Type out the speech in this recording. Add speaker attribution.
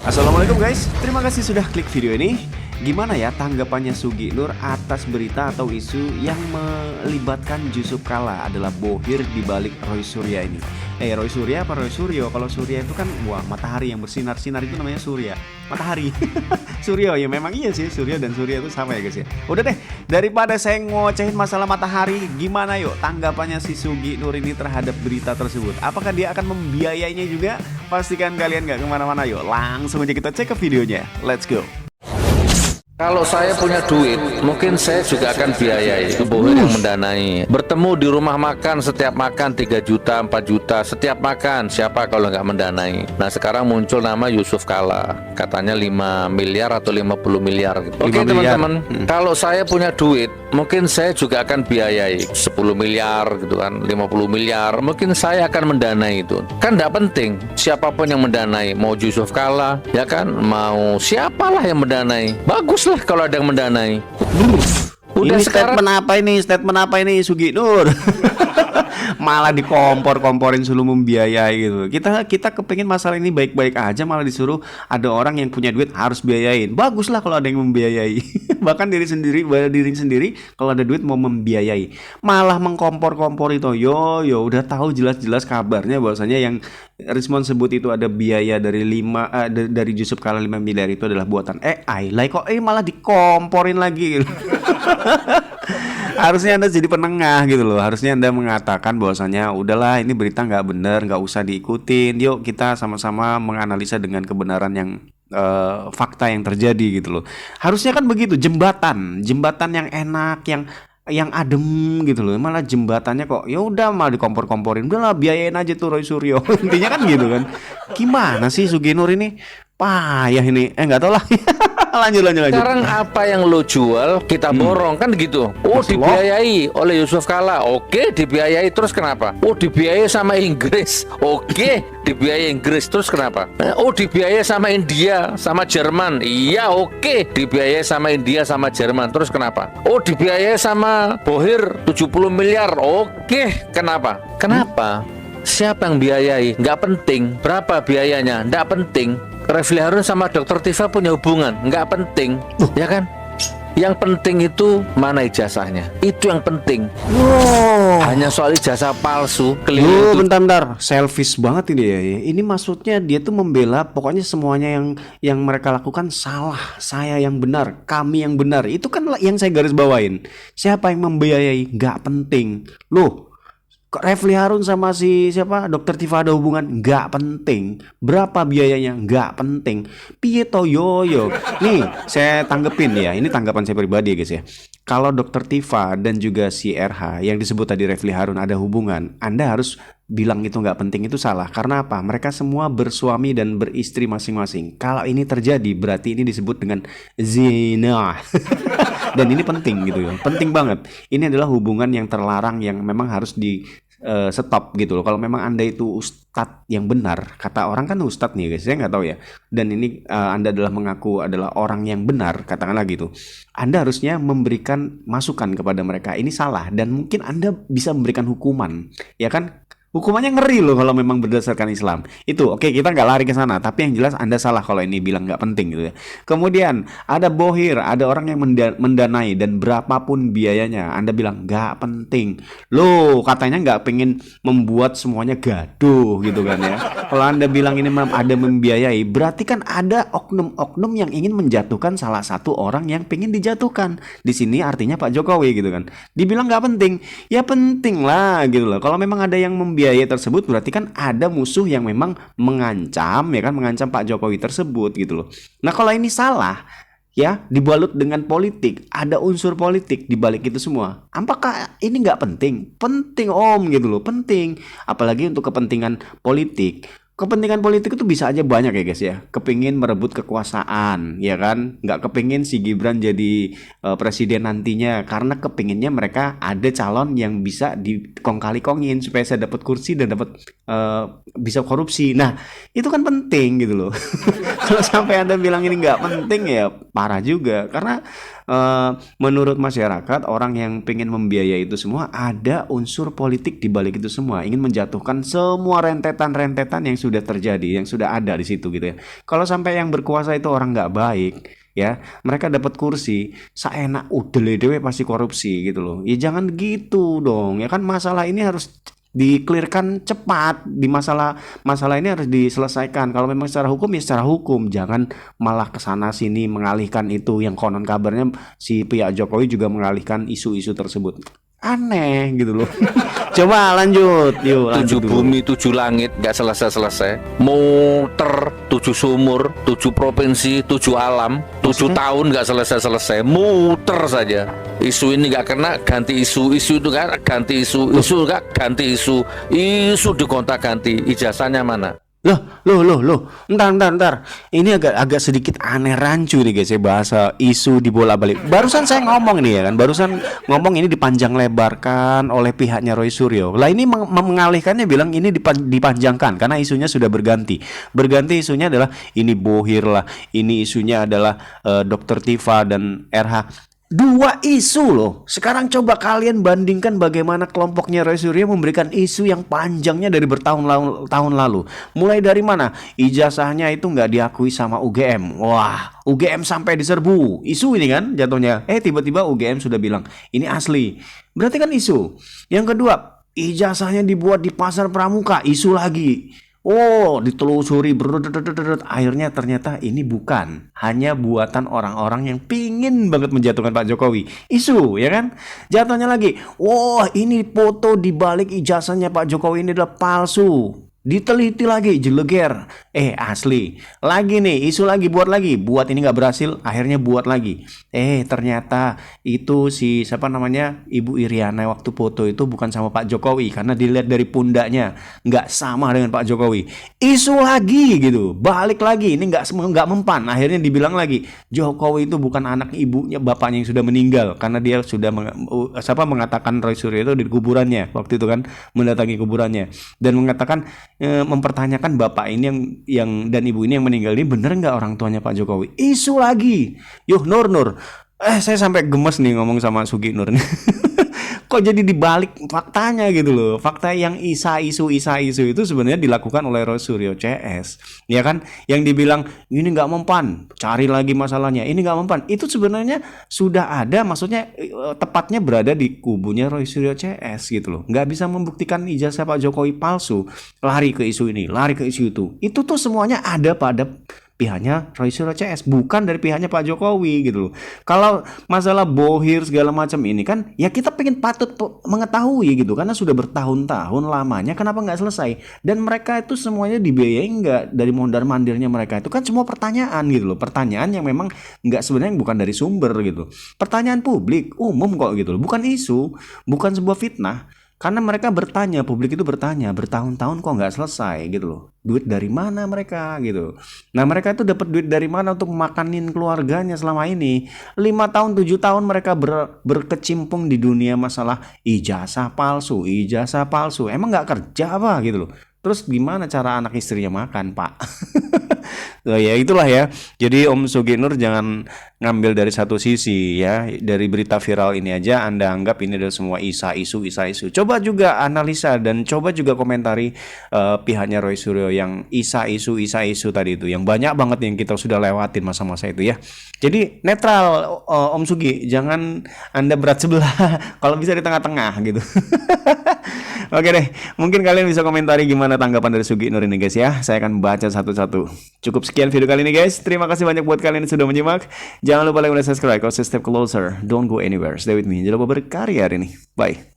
Speaker 1: Assalamualaikum guys, terima kasih sudah klik video ini. Gimana ya tanggapannya Sugi Nur atas berita atau isu yang melibatkan Yusuf Kala adalah bohir di balik Roy Surya ini? Roy Surya apa Roy Suryo? Kalau Surya itu kan wah matahari yang bersinar-sinar itu namanya Surya. Matahari. Suryo ya memang iya sih, Surya dan Surya itu sama ya guys ya. Udah deh, daripada saya ngocehin masalah matahari, gimana yuk tanggapannya si Sugi Nur ini terhadap berita tersebut? Apakah dia akan membiayainya juga? Pastikan kalian gak kemana-mana yuk. Langsung aja kita cek ke videonya. Let's go.
Speaker 2: Kalau saya punya duit, mungkin saya juga akan biayai. Itu bohir yang mendanai. Bertemu di rumah makan, setiap makan 3 juta, 4 juta, setiap makan. Siapa kalau nggak mendanai? Nah sekarang muncul nama Yusuf Kala. Katanya 5 miliar atau 50 miliar. Gitu. Oke teman-teman, kalau saya punya duit, mungkin saya juga akan biayai 10 miliar gitu kan, 50 miliar. Mungkin saya akan mendanai itu. Kan nggak penting siapapun yang mendanai. Mau Yusuf Kala, ya kan? Mau siapalah yang mendanai. Bagus lah kalau ada yang mendanai. Udah
Speaker 1: Ini
Speaker 2: sekarang
Speaker 1: statement apa ini Sugi Nur? Malah dikompor-komporin suruh membiayai gitu. Kita kepingin masalah ini baik-baik aja, malah disuruh ada orang yang punya duit harus biayain. Baguslah kalau ada yang membiayai. Bahkan diri sendiri kalau ada duit mau membiayai, malah mengkompor-kompor itu. Yo udah tahu jelas-jelas kabarnya bahwasanya yang Rismon sebut itu ada biaya dari dari Yusuf Kala 5 miliar itu adalah buatan AI. Lah kok malah dikomporin lagi gitu. Harusnya Anda jadi penengah gitu loh. Harusnya Anda mengatakan bahwasanya udahlah ini berita nggak benar, nggak usah diikutin. Yuk kita sama-sama menganalisa dengan kebenaran yang fakta yang terjadi gitu loh. Harusnya kan begitu, jembatan yang enak, yang adem gitu loh. Malah jembatannya kok ya udah malah dikompor-komporin. Udahlah biayain aja tuh Roy Suryo. Intinya kan gitu kan. Gimana sih Sugi Nur ini? Payah ini. Nggak tahu lah. lanjut.
Speaker 2: sekarang apa yang lo jual kita borong kan gitu. Oh dibiayai oleh Yusuf Kala. Oke dibiayai terus kenapa? Oh dibiayai sama Inggris. Oke dibiayai Inggris terus kenapa? Oh dibiayai sama India sama Jerman. Iya oke dibiayai sama India sama Jerman terus kenapa? Oh dibiayai sama bohir 70 miliar. Oke kenapa? Siapa yang biayai? Nggak penting. Berapa biayanya? Nggak penting. Refli Harun sama Dr. Tifa punya hubungan, nggak penting, ya kan? Yang penting itu mana ijazahnya, itu yang penting. Hanya soal ijazah palsu, keliru.
Speaker 1: Bentar, selfish banget ini ya. Ini maksudnya dia tuh membela, pokoknya semuanya yang mereka lakukan salah, saya yang benar, kami yang benar. Itu kan yang saya garis bawain. Siapa yang membiayai, nggak penting. Loh. Refli Harun sama si siapa Dokter Tifa ada hubungan nggak penting, berapa biayanya nggak penting, piye to yo. Nih saya tanggepin ya, ini tanggapan saya pribadi ya guys ya. Kalau Dokter Tifa dan juga si RH yang disebut tadi Refli Harun ada hubungan, Anda harus bilang itu nggak penting, itu salah. Karena apa? Mereka semua bersuami dan beristri masing-masing. Kalau ini terjadi berarti ini disebut dengan zina. Dan ini penting gitu ya, penting banget. Ini adalah hubungan yang terlarang yang memang harus di stop gitu loh. Kalau memang Anda itu ustadz yang benar, kata orang kan ustadz nih guys, saya nggak tahu ya. Dan ini Anda adalah mengaku adalah orang yang benar, katakanlah gitu. Anda harusnya memberikan masukan kepada mereka. Ini salah dan mungkin Anda bisa memberikan hukuman, ya kan? Hukumannya ngeri loh kalau memang berdasarkan Islam. Itu oke, kita nggak lari ke sana. Tapi yang jelas Anda salah kalau ini bilang nggak penting gitu ya. Kemudian ada bohir, ada orang yang mendanai dan berapapun biayanya, Anda bilang nggak penting. Loh, katanya nggak pengen membuat semuanya gaduh gitu kan ya. Kalau Anda bilang ini ada membiayai, berarti kan ada oknum-oknum yang ingin menjatuhkan salah satu orang yang pengen dijatuhkan. Di sini artinya Pak Jokowi gitu kan. Dibilang nggak penting, ya penting lah gitu loh. Kalau memang ada yang membiayai tersebut berarti kan ada musuh yang memang mengancam ya kan, mengancam Pak Jokowi tersebut gitu loh. Nah kalau ini salah ya, dibalut dengan politik, ada unsur politik di balik itu semua. Apakah ini nggak penting? Penting om gitu loh, penting. Apalagi untuk kepentingan politik. Kepentingan politik itu bisa aja banyak ya guys ya. Kepingin merebut kekuasaan ya kan. Nggak kepingin si Gibran jadi presiden nantinya. Karena kepinginnya mereka ada calon yang bisa dikong-kali-kongin supaya saya dapat kursi dan dapat bisa korupsi. Nah itu kan penting gitu loh. Kalau sampai Anda bilang ini nggak penting ya parah juga. Karena menurut masyarakat orang yang pengen membiayai itu semua ada unsur politik di balik itu semua, ingin menjatuhkan semua rentetan-rentetan yang sudah terjadi, yang sudah ada di situ gitu ya. Kalau sampai yang berkuasa itu orang nggak baik, ya mereka dapat kursi saenak udele dewe pasti korupsi gitu loh. Ya jangan gitu dong ya kan, masalah ini harus dikelirkan cepat, di masalah ini harus diselesaikan. Kalau memang secara hukum ya secara hukum, jangan malah kesana sini mengalihkan itu, yang konon kabarnya si pihak Jokowi juga mengalihkan isu-isu tersebut. Aneh gitu loh. Coba lanjut, yuk lanjut
Speaker 2: 7
Speaker 1: dulu.
Speaker 2: bumi 7 langit nggak selesai-selesai, muter 7 sumur 7 provinsi 7 alam 7 tahun nggak selesai-selesai, muter saja. Isu ini nggak kena ganti isu, isu itu nggak ganti isu, isu nggak ganti isu, isu digonta-ganti. Ijazahnya mana?
Speaker 1: Loh. Ntar. Ini agak sedikit aneh, rancu nih guys ya, bahasa isu dibolak-balik. Barusan saya ngomong nih ya kan, barusan ngomong ini dipanjang lebarkan oleh pihaknya Roy Suryo. Lah ini mengalihkannya bilang ini dipanjangkan karena isunya sudah berganti. Berganti isunya adalah ini Bohir lah, ini isunya adalah Dr. Tifa dan RH. Dua isu loh. Sekarang coba kalian bandingkan bagaimana kelompoknya Roy Suryo memberikan isu yang panjangnya dari bertahun-tahun lalu. Mulai dari mana? Ijazahnya itu nggak diakui sama UGM. Wah, UGM sampai diserbu. Isu ini kan jatuhnya. Tiba-tiba UGM sudah bilang ini asli. Berarti kan isu. Yang kedua, ijazahnya dibuat di pasar pramuka. Isu lagi. Oh, ditelusuri, akhirnya ternyata ini bukan, hanya buatan orang-orang yang pingin banget menjatuhkan Pak Jokowi. Isu, ya kan? Jatuhnya lagi, wah ini foto di balik ijazahnya Pak Jokowi ini adalah palsu. Diteliti lagi, jeleger. Asli. Lagi nih, isu lagi, buat ini nggak berhasil, akhirnya buat lagi. Ternyata itu si siapa namanya, Ibu Iriana waktu foto itu bukan sama Pak Jokowi karena dilihat dari pundaknya nggak sama dengan Pak Jokowi. Isu lagi gitu, balik lagi, ini nggak mempan. Akhirnya dibilang lagi Jokowi itu bukan anak ibunya, bapaknya yang sudah meninggal karena dia sudah mengatakan Roy Suryo itu di kuburannya waktu itu kan, mendatangi kuburannya dan mengatakan mempertanyakan bapak ini yang dan ibu ini yang meninggal ini bener nggak orang tuanya Pak Jokowi. Isu lagi. Nur. Saya sampai gemes nih ngomong sama Sugi Nur nih. Kok jadi dibalik faktanya gitu loh. Fakta yang isu itu sebenarnya dilakukan oleh Roy Suryo CS. Ya kan? Yang dibilang ini nggak mempan, cari lagi masalahnya. Ini nggak mempan. Itu sebenarnya sudah ada, maksudnya tepatnya berada di kubunya Roy Suryo CS gitu loh. Nggak bisa membuktikan ijazah Pak Jokowi palsu. Lari ke isu ini, lari ke isu itu. Itu tuh semuanya ada pada pihaknya Roy Suryo CS, bukan dari pihaknya Pak Jokowi gitu loh. Kalau masalah Bohir segala macam ini kan ya kita patut mengetahui gitu, karena sudah bertahun-tahun lamanya kenapa nggak selesai, dan mereka itu semuanya dibiayai nggak dari mondar-mandirnya mereka itu kan semua pertanyaan gitu loh, pertanyaan yang memang nggak sebenarnya bukan dari sumber gitu, pertanyaan publik umum kok gitu loh, bukan isu, bukan sebuah fitnah. Karena mereka bertanya, publik itu bertanya, bertahun-tahun kok nggak selesai gitu loh. Duit dari mana mereka gitu. Nah mereka itu dapat duit dari mana untuk makanin keluarganya selama ini. 5 tahun, 7 tahun mereka berkecimpung di dunia masalah ijazah palsu. Emang nggak kerja apa gitu loh. Terus gimana cara anak istrinya makan, Pak? Ya itulah ya. Jadi Om Sugi Nur jangan ngambil dari satu sisi ya. Dari berita viral ini aja Anda anggap ini adalah semua isu. Coba juga analisa dan coba juga komentari pihaknya Roy Suryo yang isu tadi itu. Yang banyak banget yang kita sudah lewatin masa-masa itu ya. Jadi netral Om Sugi, jangan Anda berat sebelah. Kalau bisa di tengah-tengah gitu. Oke deh, mungkin kalian bisa komentari gimana tanggapan dari Sugi Nur ini guys ya. Saya akan baca satu-satu. Cukup sekian video kali ini guys. Terima kasih banyak buat kalian yang sudah menyimak. Jangan lupa like dan subscribe. Kalau step closer, don't go anywhere. Stay with me. Jangan lupa berkarya hari ini. Bye.